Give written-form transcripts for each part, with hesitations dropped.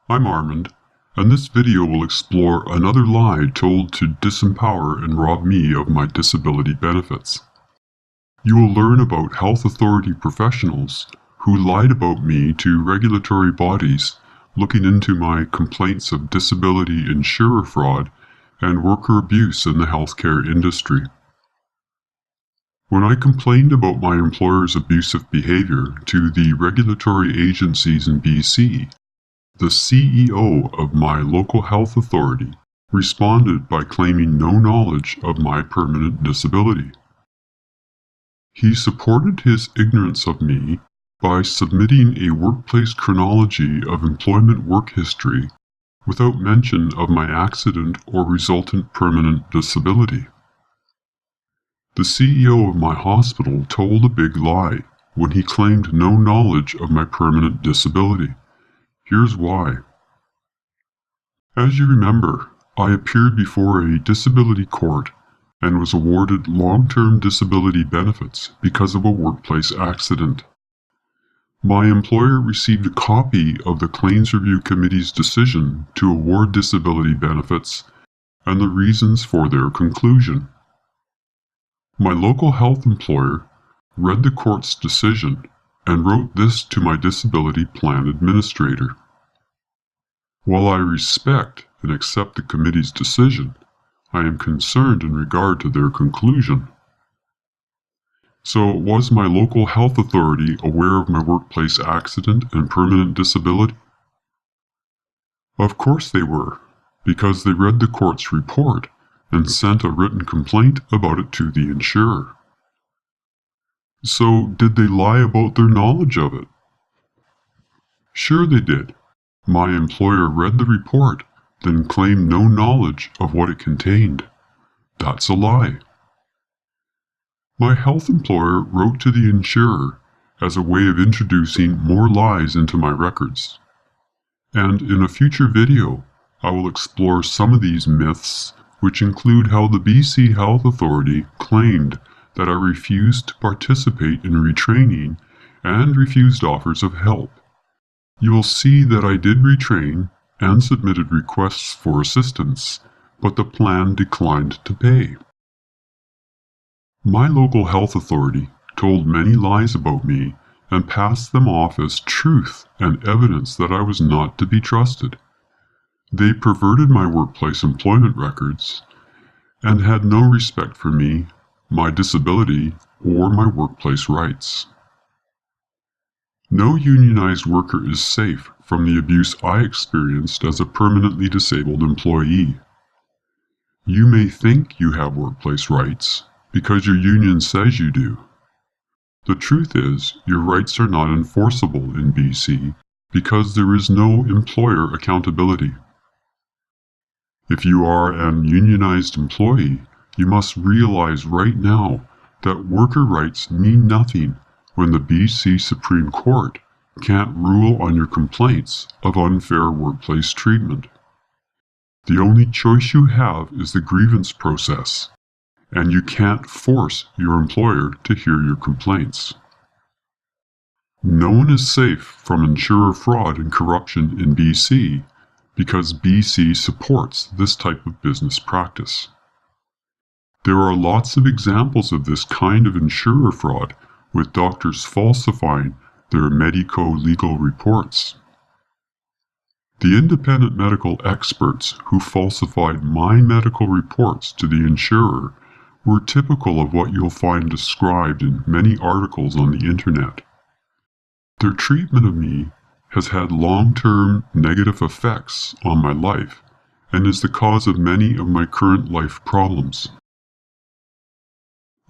I'm Armand, and this video will explore another lie told to disempower and rob me of my disability benefits. You will learn about health authority professionals who lied about me to regulatory bodies looking into my complaints of disability insurer fraud and worker abuse in the healthcare industry. When I complained about my employer's abusive behavior to the regulatory agencies in BC, the CEO of my local health authority responded by claiming no knowledge of my permanent disability. He supported his ignorance of me by submitting a workplace chronology of employment work history without mention of my accident or resultant permanent disability. The CEO of my hospital told a big lie when he claimed no knowledge of my permanent disability. Here's why. As you remember, I appeared before a disability court and was awarded long-term disability benefits because of a workplace accident. My employer received a copy of the Claims Review Committee's decision to award disability benefits and the reasons for their conclusion. My local health employer read the court's decision and wrote this to my disability plan administrator. While I respect and accept the committee's decision, I am concerned in regard to their conclusion. So, was my local health authority aware of my workplace accident and permanent disability? Of course they were, because they read the court's report and sent a written complaint about it to the insurer. So, did they lie about their knowledge of it? Sure they did. My employer read the report, then claimed no knowledge of what it contained. That's a lie. My health employer wrote to the insurer as a way of introducing more lies into my records. And in a future video, I will explore some of these myths, which include how the BC Health Authority claimed that I refused to participate in retraining and refused offers of help. You will see that I did retrain and submitted requests for assistance, but the plan declined to pay. My local health authority told many lies about me and passed them off as truth and evidence that I was not to be trusted. They perverted my workplace employment records and had no respect for me, my disability, or my workplace rights. No unionized worker is safe from the abuse I experienced as a permanently disabled employee. You may think you have workplace rights because your union says you do. The truth is, your rights are not enforceable in BC because there is no employer accountability. If you are an unionized employee, you must realize right now that worker rights mean nothing when the BC Supreme Court can't rule on your complaints of unfair workplace treatment. The only choice you have is the grievance process, and you can't force your employer to hear your complaints. No one is safe from insurer fraud and corruption in BC because BC supports this type of business practice. There are lots of examples of this kind of insurer fraud, with doctors falsifying their medico-legal reports. The independent medical experts who falsified my medical reports to the insurer were typical of what you'll find described in many articles on the internet. Their treatment of me has had long-term negative effects on my life and is the cause of many of my current life problems.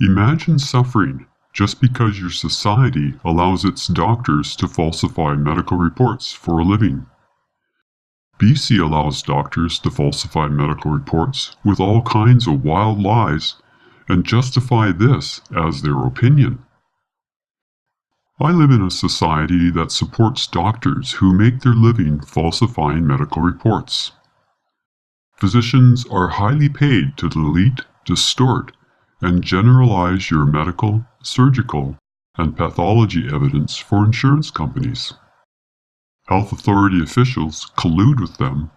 Imagine suffering just because your society allows its doctors to falsify medical reports for a living. BC allows doctors to falsify medical reports with all kinds of wild lies and justify this as their opinion. I live in a society that supports doctors who make their living falsifying medical reports. Physicians are highly paid to delete, distort, and generalize your medical, surgical, and pathology evidence for insurance companies. Health authority officials collude with them,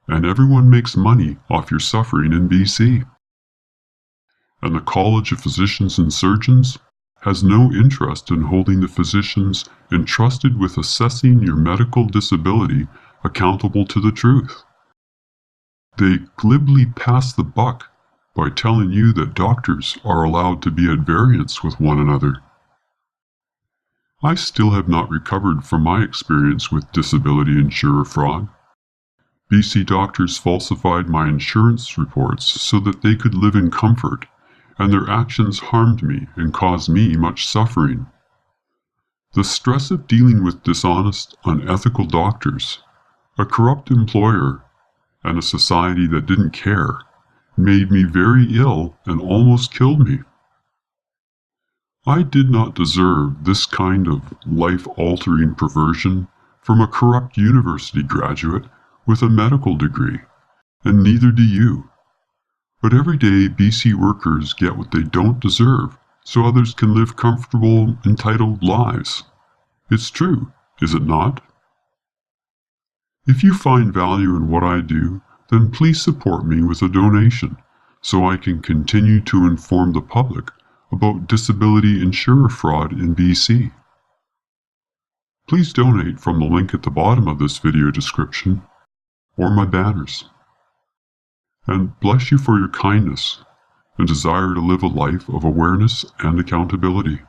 and everyone makes money off your suffering in BC. And the College of Physicians and Surgeons has no interest in holding the physicians entrusted with assessing your medical disability accountable to the truth. They glibly pass the buck by telling you that doctors are allowed to be at variance with one another. I still have not recovered from my experience with disability insurer fraud. BC doctors falsified my insurance reports so that they could live in comfort, and their actions harmed me and caused me much suffering. The stress of dealing with dishonest, unethical doctors, a corrupt employer, and a society that didn't care made me very ill and almost killed me. I did not deserve this kind of life-altering perversion from a corrupt university graduate with a medical degree, and neither do you. But every day BC workers get what they don't deserve so others can live comfortable, entitled lives. It's true, is it not? If you find value in what I do, then please support me with a donation so I can continue to inform the public about disability insurer fraud in BC. Please donate from the link at the bottom of this video description or my banners. And bless you for your kindness and desire to live a life of awareness and accountability.